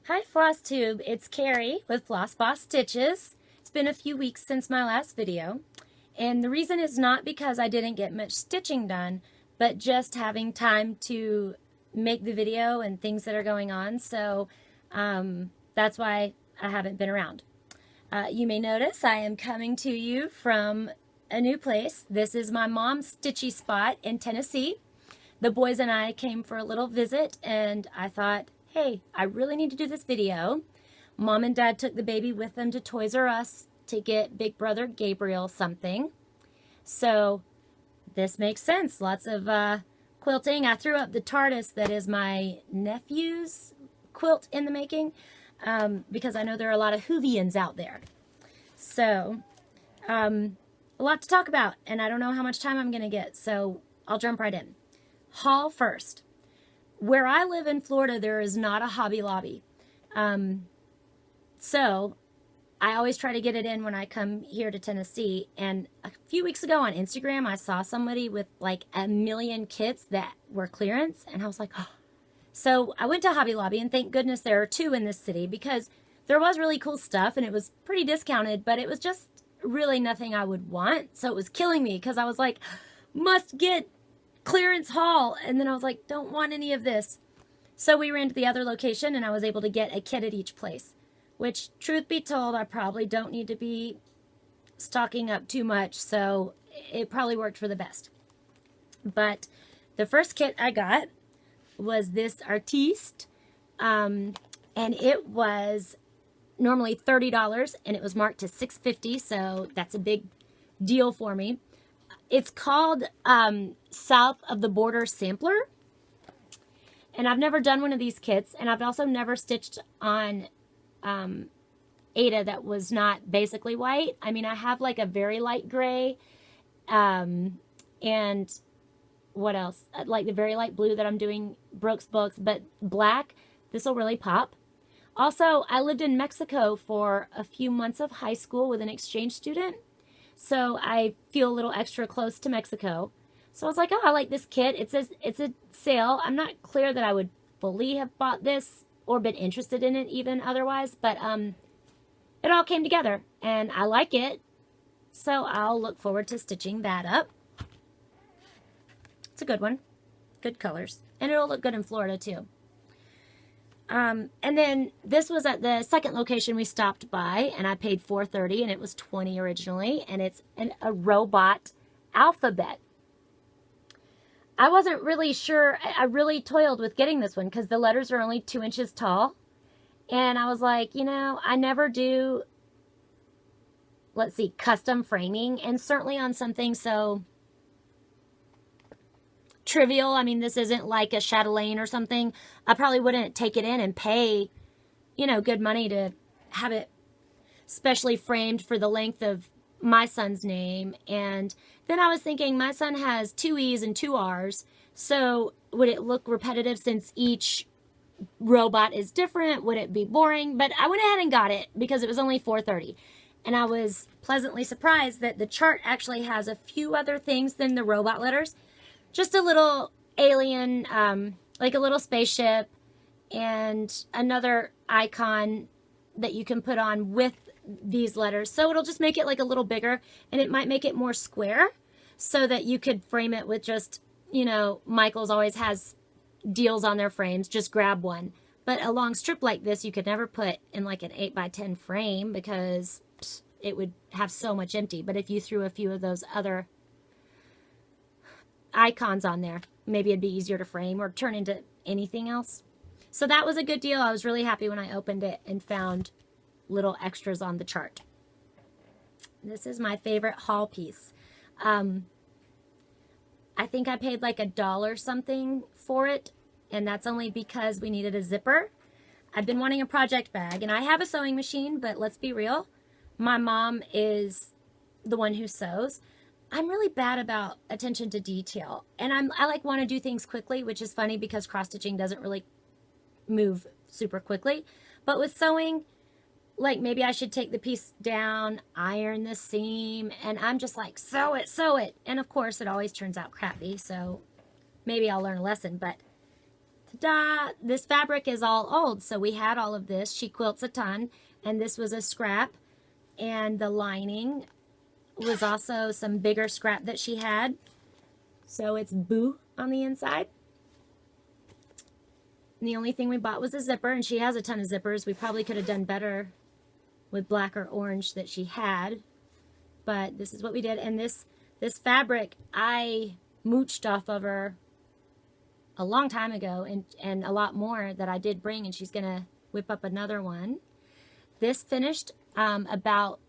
Hi FlossTube, it's Carrie with Floss Boss Stitches. It's been a few weeks since my last video, and the reason is not because I didn't get much stitching done, but just having time to make the video and things that are going on, so that's why I haven't been around. You may notice I am coming to you from a new place. This is my mom's stitchy spot in Tennessee. The boys and I came for a little visit, and I thought, hey, I really need to do this video. Mom and Dad took the baby with them to Toys R Us to get big brother Gabriel something. So this makes sense. Lots of quilting. I threw up the TARDIS that is my nephew's quilt in the making because I know there are a lot of Whovians out there. So a lot to talk about, and I don't know how much time I'm going to get, so I'll jump right in. Haul first. Where I live in Florida, there is not a Hobby Lobby. So I always try to get it in when I come here to Tennessee. And a few weeks ago on Instagram, I saw somebody with like 1 million kits that were clearance. And I was like, oh. So I went to Hobby Lobby, and thank goodness there are 2 in this city because there was really cool stuff and it was pretty discounted, but it was just really nothing I would want. So it was killing me because I was like, must get clearance haul, and then I was like, don't want any of this. So we ran to the other location, and I was able to get a kit at each place, which, truth be told, I probably don't need to be stocking up too much, so it probably worked for the best. But the first kit I got was this Artiste, and it was normally $30, and it was marked to $6.50, so that's a big deal for me. It's called South of the Border Sampler, and I've never done one of these kits, and I've also never stitched on Ada that was not basically white. I mean, I have like a very light gray, and what else? Like the very light blue that I'm doing Brooks Books, but black, this will really pop. Also, I lived in Mexico for a few months of high school with an exchange student. So I feel a little extra close to Mexico. So I was like, oh, I like this kit. It says it's a sale. I'm not clear that I would fully have bought this or been interested in it even otherwise, but it all came together and I like it. So I'll look forward to stitching that up. It's a good one. Good colors. And it'll look good in Florida too. And then this was at the second location we stopped by, and I paid $4.30, and it was $20 originally, and it's a robot alphabet. I wasn't really sure. I really toiled with getting this one because the letters are only 2 inches tall, and I was like, you know, I never do, let's see, custom framing, and certainly on something so trivial. I mean, this isn't like a chatelaine or something. I probably wouldn't take it in and pay, you know, good money to have it specially framed for the length of my son's name. And then I was thinking, my son has 2 E's and 2 R's. So would it look repetitive since each robot is different? Would it be boring? But I went ahead and got it because it was only $4.30. And I was pleasantly surprised that the chart actually has a few other things than the robot letters. Just a little alien, like a little spaceship, and another icon that you can put on with these letters. So it'll just make it like a little bigger, and it might make it more square so that you could frame it with just, you know, Michael's always has deals on their frames. Just grab one. But a long strip like this, you could never put in like an 8x10 frame because it would have so much empty. But if you threw a few of those other icons on there, maybe it'd be easier to frame or turn into anything else. So that was a good deal. I was really happy when I opened it and found little extras on the chart. This is my favorite haul piece. I think I paid like $1 something for it, and that's only because we needed a zipper. I've been wanting a project bag, and I have a sewing machine, but let's be real, my mom is the one who sews. I'm really bad about attention to detail, and I like want to do things quickly, which is funny because cross stitching doesn't really move super quickly. But with sewing, like maybe I should take the piece down, iron the seam, and I'm just like, sew it, sew it. And of course, it always turns out crappy, so maybe I'll learn a lesson. But Ta-da! This fabric is all old, so we had all of this. She quilts a ton, and this was a scrap, and the lining was also some bigger scrap that she had. So it's Boo on the inside. And the only thing we bought was a zipper, and she has a ton of zippers. We probably could have done better with black or orange that she had, but this is what we did. And this fabric, I mooched off of her a long time ago, and a lot more that I did bring, and she's gonna whip up another one. This finished about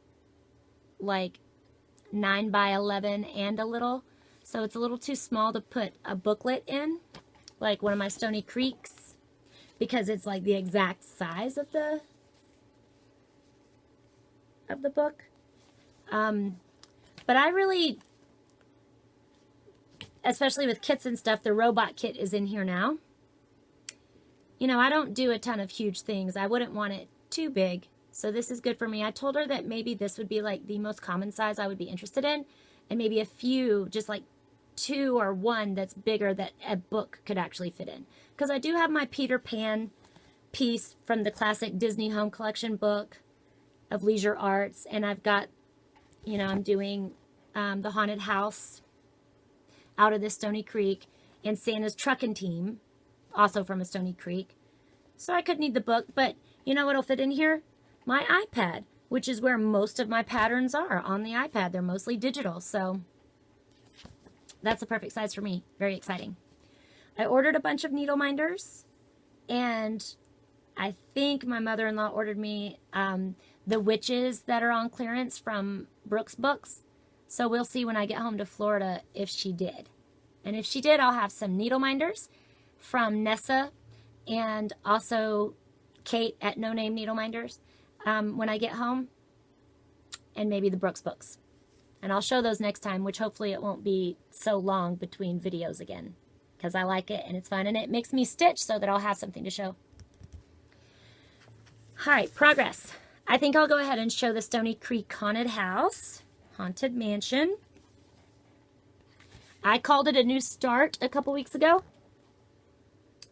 like 9 by 11 and a little, so it's a little too small to put a booklet in, like one of my Stony Creeks, because it's like the exact size of the book. But I really, especially with kits and stuff, the robot kit is in here now. You know, I don't do a ton of huge things. I wouldn't want it too big, so this is good for me. I told her that maybe this would be like the most common size I would be interested in, and maybe a few, just like 2 or 1 that's bigger that a book could actually fit in. Because I do have my Peter Pan piece from the classic Disney Home Collection book of leisure arts, and I've got, you know, I'm doing the haunted house out of the Stony Creek, and Santa's trucking team, also from a Stony Creek. So I could need the book, but you know what'll fit in here? My iPad, which is where most of my patterns are, on the iPad. They're mostly digital, so that's the perfect size for me. Very exciting. I ordered a bunch of needle minders, and I think my mother-in-law ordered me the witches that are on clearance from Brooks Books. So we'll see when I get home to Florida if she did. And if she did, I'll have some needle minders from Nessa, and also Kate at No Name Needle Minders when I get home, and maybe the Brooks Books. And I'll show those next time, which hopefully it won't be so long between videos again, because I like it and it's fun, and it makes me stitch so that I'll have something to show. All right, progress. I think I'll go ahead and show the Stony Creek haunted house, haunted mansion. I called it a new start a couple weeks ago.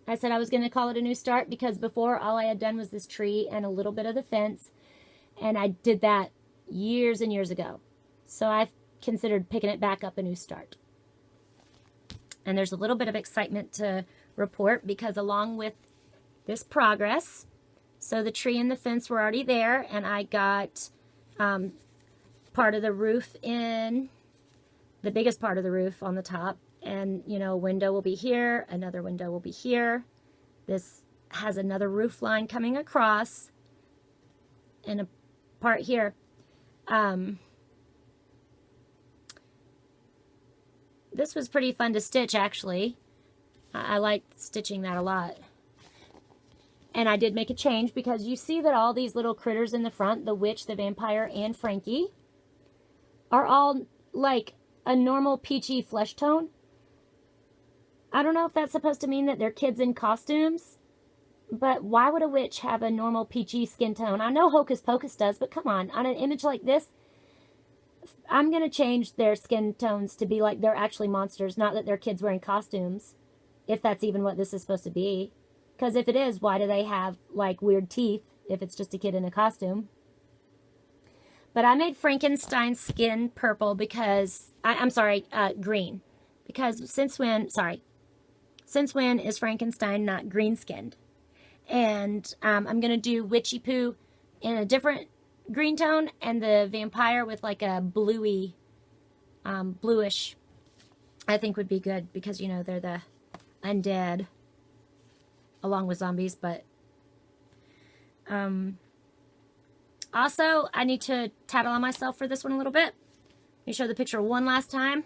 I said I was going to call it a new start because before all I had done was this tree and a little bit of the fence, and I did that years and years ago. So I've considered picking it back up a new start. And there's a little bit of excitement to report because along with this progress, so the tree and the fence were already there, and I got part of the roof in, the biggest part of the roof on the top, and you know, a window will be here, another window will be here. This has another roof line coming across, and a part here. This was pretty fun to stitch, actually. I liked stitching that a lot. And I did make a change because you see that all these little critters in the front, the witch, the vampire, and Frankie, are all like a normal peachy flesh tone. I don't know if that's supposed to mean that they're kids in costumes, but why would a witch have a normal peachy skin tone? I know Hocus Pocus does, but come on an image like this, I'm going to change their skin tones to be like they're actually monsters, not that they're kids wearing costumes, if that's even what this is supposed to be. Because if it is, why do they have like weird teeth if it's just a kid in a costume? But I made Frankenstein's skin purple because, green. Because since when is Frankenstein not green-skinned? And I'm going to do Witchy Poo in a different green tone, and the vampire with like a bluey, bluish, I think would be good because, you know, they're the undead along with zombies. But also I need to tattle on myself for this one a little bit. Let me show the picture one last time.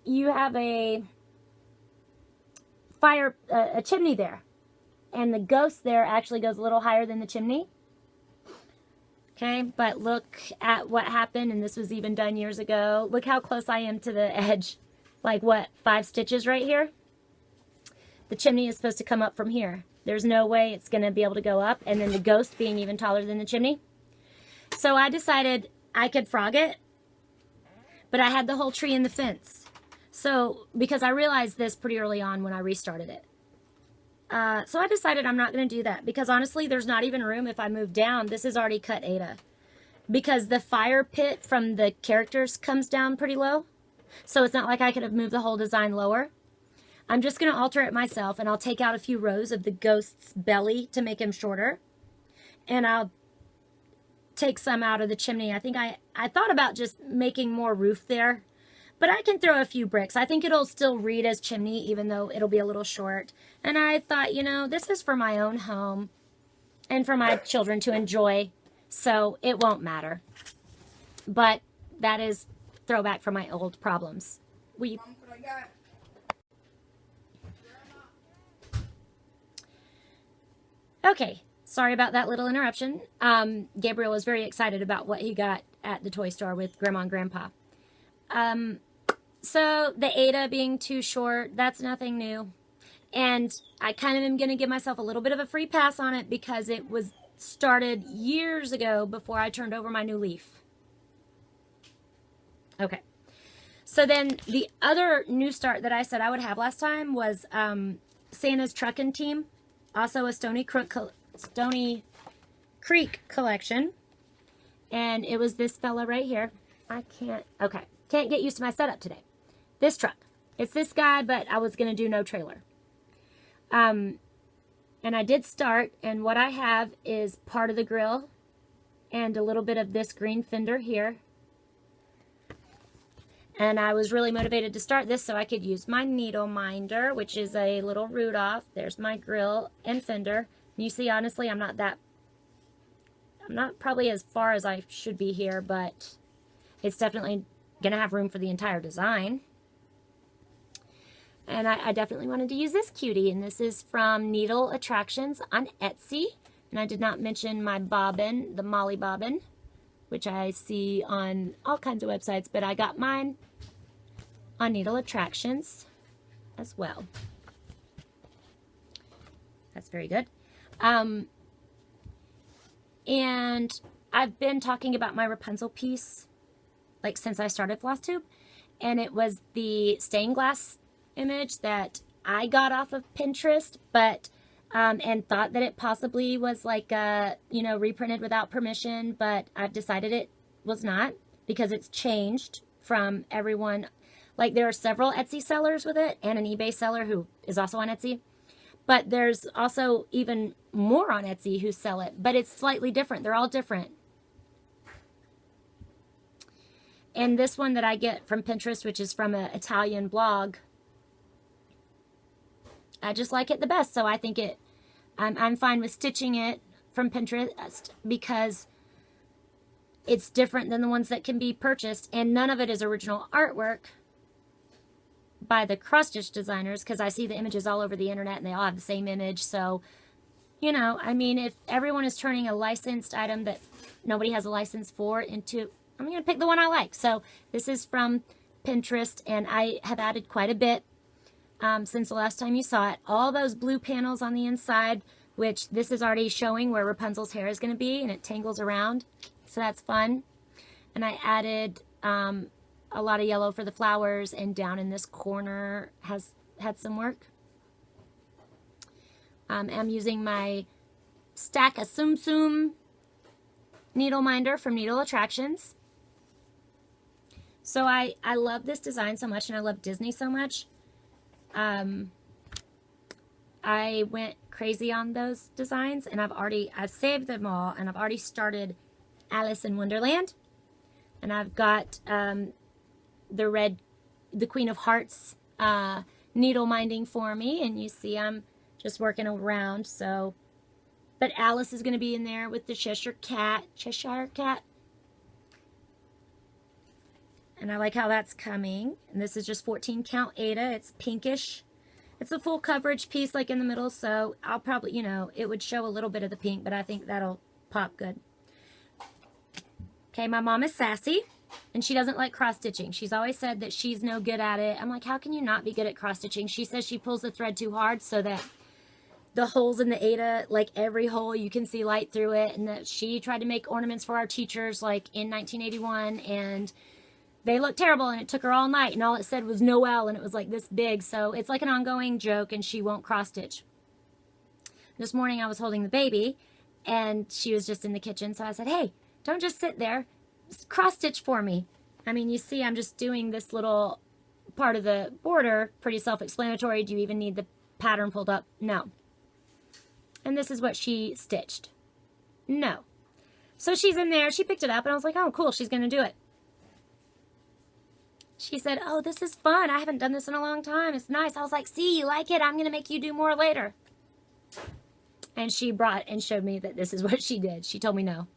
You have a fire, a chimney there, and the ghost there actually goes a little higher than the chimney. Okay, but look at what happened, and this was even done years ago. Look how close I am to the edge. Like, what, 5 stitches right here? The chimney is supposed to come up from here. There's no way it's going to be able to go up, and then the ghost being even taller than the chimney. So I decided I could frog it, but I had the whole tree in the fence. So, because I realized this pretty early on when I restarted it. So I decided I'm not going to do that because honestly, there's not even room if I move down. This is already cut Ada. Because the fire pit from the characters comes down pretty low. So it's not like I could have moved the whole design lower. I'm just going to alter it myself, and I'll take out a few rows of the ghost's belly to make him shorter. And I'll take some out of the chimney. I think I thought about just making more roof there. But I can throw a few bricks. I think it'll still read as chimney, even though it'll be a little short. And I thought, you know, this is for my own home and for my children to enjoy. So it won't matter. But that is throwback from my old problems. Okay, sorry about that little interruption. Gabriel was very excited about what he got at the toy store with Grandma and Grandpa. So the Ada being too short, that's nothing new. And I kind of am going to give myself a little bit of a free pass on it because it was started years ago before I turned over my new leaf. Okay. So then the other new start that I said I would have last time was Santa's Truckin' Team. Also a Stony Creek collection. And it was this fella right here. Can't get used to my setup today. This truck. It's this guy, but I was going to do no trailer. And I did start, and what I have is part of the grill and a little bit of this green fender here. And I was really motivated to start this so I could use my needle minder, which is a little Rudolph. There's my grill and fender. And you see, honestly, I'm not probably as far as I should be here, but it's definitely going to have room for the entire design. And I definitely wanted to use this cutie, and this is from Needle Attractions on Etsy. And I did not mention my bobbin, the Molly bobbin, which I see on all kinds of websites, but I got mine on Needle Attractions as well. That's very good. And I've been talking about my Rapunzel piece, like since I started FlossTube, and it was the stained glass image that I got off of Pinterest, but and thought that it possibly was like reprinted without permission, but I've decided it was not because it's changed from everyone. Like there are several Etsy sellers with it and an eBay seller who is also on Etsy, but there's also even more on Etsy who sell it, but it's slightly different. They're all different. And this one that I get from Pinterest, which is from an Italian blog, I just like it the best, so I think I'm fine with stitching it from Pinterest because it's different than the ones that can be purchased, and none of it is original artwork by the cross-stitch designers because I see the images all over the internet and they all have the same image. So, you know, I mean, if everyone is turning a licensed item that nobody has a license for into, I'm going to pick the one I like. So this is from Pinterest, and I have added quite a bit since the last time you saw it. All those blue panels on the inside, which this is already showing where Rapunzel's hair is going to be, and it tangles around. So that's fun. And I added a lot of yellow for the flowers, and down in this corner has had some work. I'm using my Stack a Tsum Tsum needle minder from Needle Attractions. So I love this design so much, and I love Disney so much. I went crazy on those designs, and I've saved them all, and I've already started Alice in Wonderland, and I've got the Queen of Hearts needle minding for me, and you see I'm just working around. So, but Alice is going to be in there with the Cheshire Cat, and I like how that's coming. And this is just 14 count Ada. It's pinkish. It's a full coverage piece like in the middle, so I'll probably, it would show a little bit of the pink, but I think that'll pop good. Okay, my mom is sassy, and she doesn't like cross-stitching. She's always said that she's no good at it. I'm like, how can you not be good at cross-stitching? She says she pulls the thread too hard so that the holes in the Ada, like every hole, you can see light through it, and that she tried to make ornaments for our teachers like in 1981, and they look terrible, and it took her all night, and all it said was Noel, and it was like this big. So it's like an ongoing joke, and she won't cross stitch. This morning I was holding the baby, and she was just in the kitchen, so I said, hey, don't just sit there, cross stitch for me. I mean, you see I'm just doing this little part of the border, pretty self-explanatory. Do you even need the pattern pulled up? No. And this is what she stitched. No. So she's in there, she picked it up, and I was like, oh, cool, she's going to do it. She said, oh, this is fun. I haven't done this in a long time. It's nice. I was like, see, you like it? I'm going to make you do more later. And she brought and showed me that this is what she did. She told me no.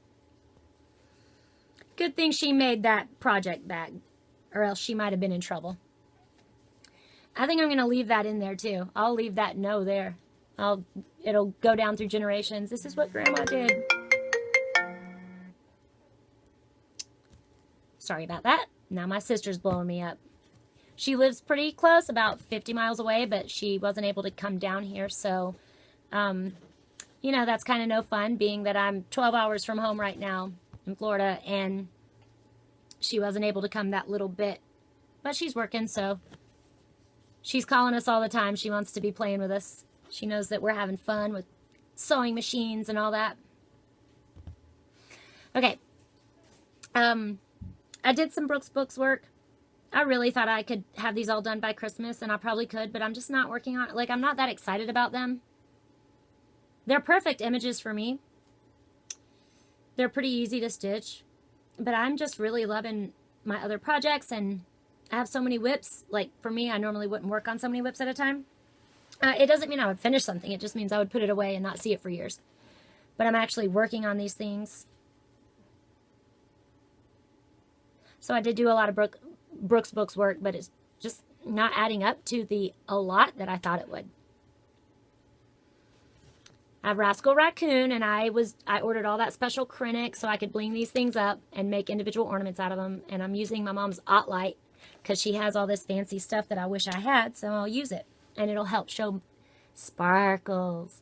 Good thing she made that project bag, or else she might have been in trouble. I think I'm going to leave that in there, too. I'll leave that no there. It'll go down through generations. This is what Grandma did. Sorry about that. Now my sister's blowing me up. She lives pretty close, about 50 miles away, but she wasn't able to come down here. So, you know, that's kind of no fun, being that I'm 12 hours from home right now in Florida, and she wasn't able to come that little bit. But she's working, so she's calling us all the time. She wants to be playing with us. She knows that we're having fun with sewing machines and all that. Okay. I did some Brooks Books work. I really thought I could have these all done by Christmas, and I probably could, but I'm just not working on it. Like, I'm not that excited about them. They're perfect images for me. They're pretty easy to stitch, but I'm just really loving my other projects, and I have so many whips. Like, for me, I normally wouldn't work on so many whips at a time. It doesn't mean I would finish something. It just means I would put it away and not see it for years. But I'm actually working on these things. So I did do a lot of Brooks Books work, but it's just not adding up to a lot that I thought it would. I have Rascal Raccoon, and I ordered all that special Krennic so I could bling these things up and make individual ornaments out of them. And I'm using my mom's Ottlight because she has all this fancy stuff that I wish I had, so I'll use it. And it'll help show sparkles.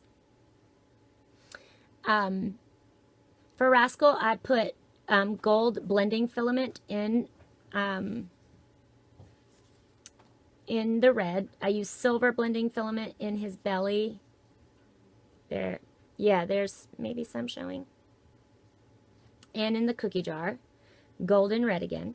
For Rascal, I put gold blending filament in the red. I use silver blending filament in his belly. There, yeah, there's maybe some showing. And in the cookie jar, gold and red again.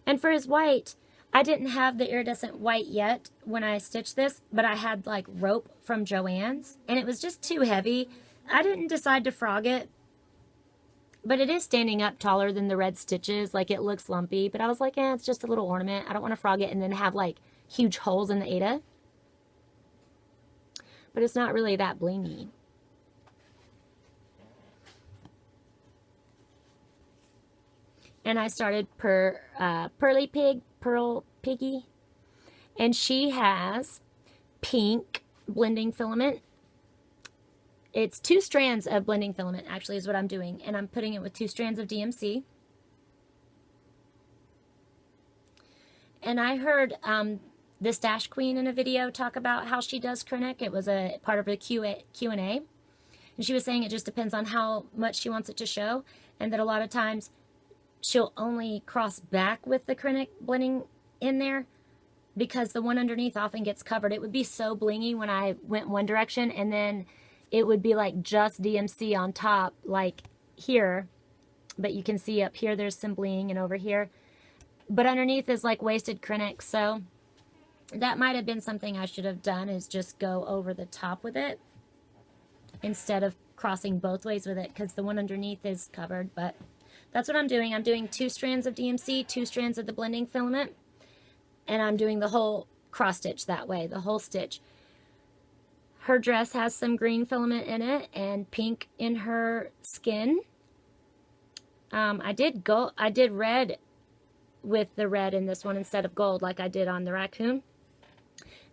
And for his white, I didn't have the iridescent white yet when I stitched this, but I had like rope from Joann's, and it was just too heavy. I didn't decide to frog it, but it is standing up taller than the red stitches. Like, it looks lumpy, but I was like, it's just a little ornament. I don't want to frog it and then have like huge holes in the Ada. But it's not really that blingy. And I started Pearl Piggy, and she has pink blending filament. It's 2 strands of blending filament, actually, is what I'm doing, and I'm putting it with 2 strands of DMC. And I heard the Stash Queen in a video talk about how she does Krennic. It was a part of the Q&A, and she was saying it just depends on how much she wants it to show, and that a lot of times she'll only cross back with the Krennic blending in there because the one underneath often gets covered. It would be so blingy when I went one direction, and then it would be like just DMC on top, like here, but you can see up here there's some bling, and over here, but underneath is like wasted Krennic. So that might have been something I should have done, is just go over the top with it instead of crossing both ways with it, because the one underneath is covered. But that's what I'm doing. I'm doing 2 strands of DMC, 2 strands of the blending filament, and I'm doing the whole cross stitch that way, the whole stitch. Her dress has some green filament in it and pink in her skin. I did red with the red in this one instead of gold, like I did on the raccoon.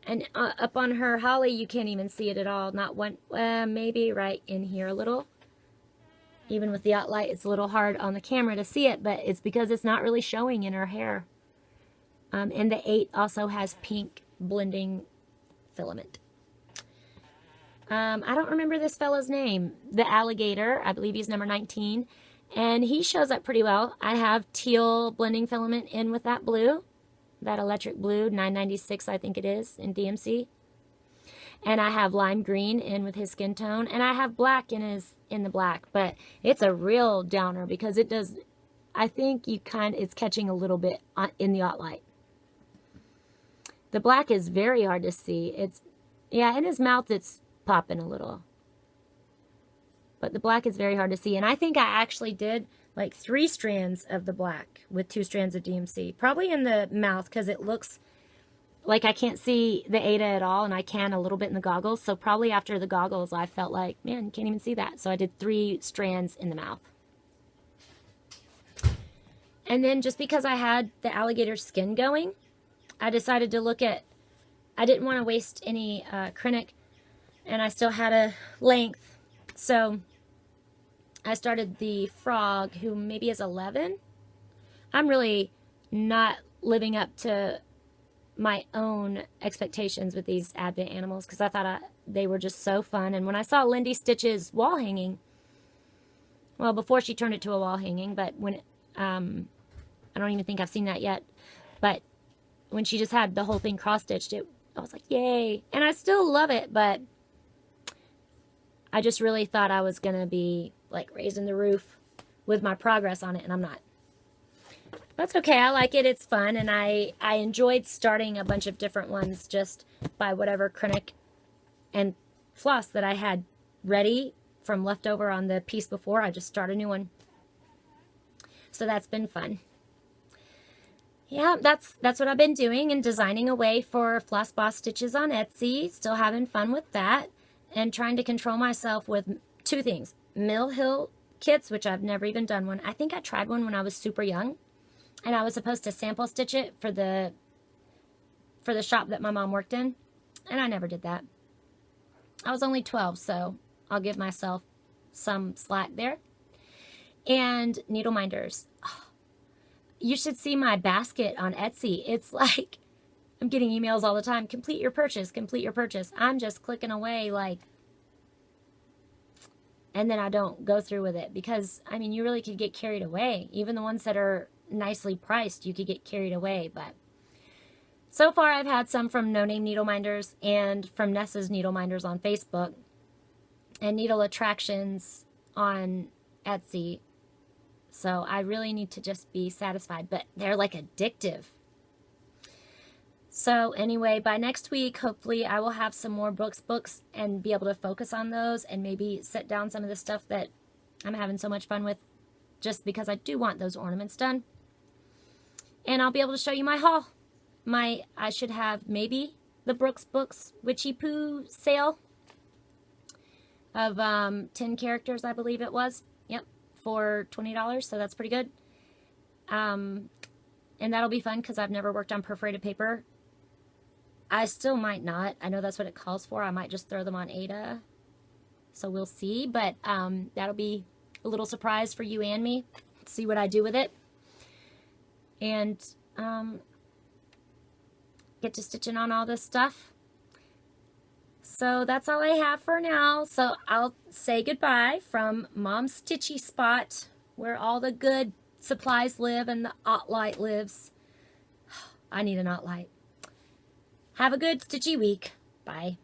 And up on her holly, you can't even see it at all. Not one, maybe right in here a little. Even with the Ottlight, it's a little hard on the camera to see it, but it's because it's not really showing in her hair. And the 8 also has pink blending filament. I don't remember this fella's name. The alligator, I believe he's number 19. And he shows up pretty well. I have teal blending filament in with that blue, that electric blue, 996 I think it is, in DMC. And I have lime green in with his skin tone. And I have black in the black. But it's a real downer because it does, I think it's catching a little bit in the light. The black is very hard to see. Yeah, in his mouth it's popping a little. But the black is very hard to see. And I think I actually did like 3 strands of the black with 2 strands of DMC. Probably in the mouth because it looks like I can't see the Ada at all, and I can a little bit in the goggles. So probably after the goggles, I felt like, man, you can't even see that. So I did 3 strands in the mouth. And then just because I had the alligator skin going, I decided to look at, I didn't want to waste any acrylic, and I still had a length. So I started the frog, who maybe is 11. I'm really not living up to my own expectations with these Advent animals because I thought they were just so fun. And when I saw Lindy Stitch's wall hanging, well, before she turned it to a wall hanging, but when I don't even think I've seen that yet, but when she just had the whole thing cross-stitched, I was like, yay. And I still love it, but I just really thought I was going to be like raising the roof with my progress on it, and I'm not. That's okay. I like it. It's fun, and I enjoyed starting a bunch of different ones just by whatever acrylic and floss that I had ready from leftover on the piece before. I just start a new one. So that's been fun. Yeah, that's what I've been doing, and designing a way for Floss Boss stitches on Etsy. Still having fun with that, and trying to control myself with 2 things. Mill Hill kits, which I've never even done one. I think I tried one when I was super young. And I was supposed to sample stitch it for the shop that my mom worked in. And I never did that. I was only 12, so I'll give myself some slack there. And needle minders. Oh, you should see my basket on Etsy. It's like, I'm getting emails all the time. Complete your purchase, complete your purchase. I'm just clicking away like, and then I don't go through with it. Because, I mean, you really could get carried away. Even the ones that are nicely priced, you could get carried away. But so far I've had some from No Name Needle Minders and from Nessa's Needle Minders on Facebook and Needle Attractions on Etsy. So I really need to just be satisfied, but they're like addictive. So anyway, by next week, hopefully I will have some more books and be able to focus on those and maybe set down some of the stuff that I'm having so much fun with, just because I do want those ornaments done. And I'll be able to show you my haul. I should have maybe the Brooks Books Witchy Poo sale of 10 characters, I believe it was. Yep, for $20, so that's pretty good. And that'll be fun because I've never worked on perforated paper. I still might not. I know that's what it calls for. I might just throw them on Ada. So we'll see, but that'll be a little surprise for you and me. See what I do with it. And get to stitching on all this stuff. So that's all I have for now. So I'll say goodbye from Mom's Stitchy Spot, where all the good supplies live and the Ottlight lives. I need an Ottlight. Have a good stitchy week. Bye.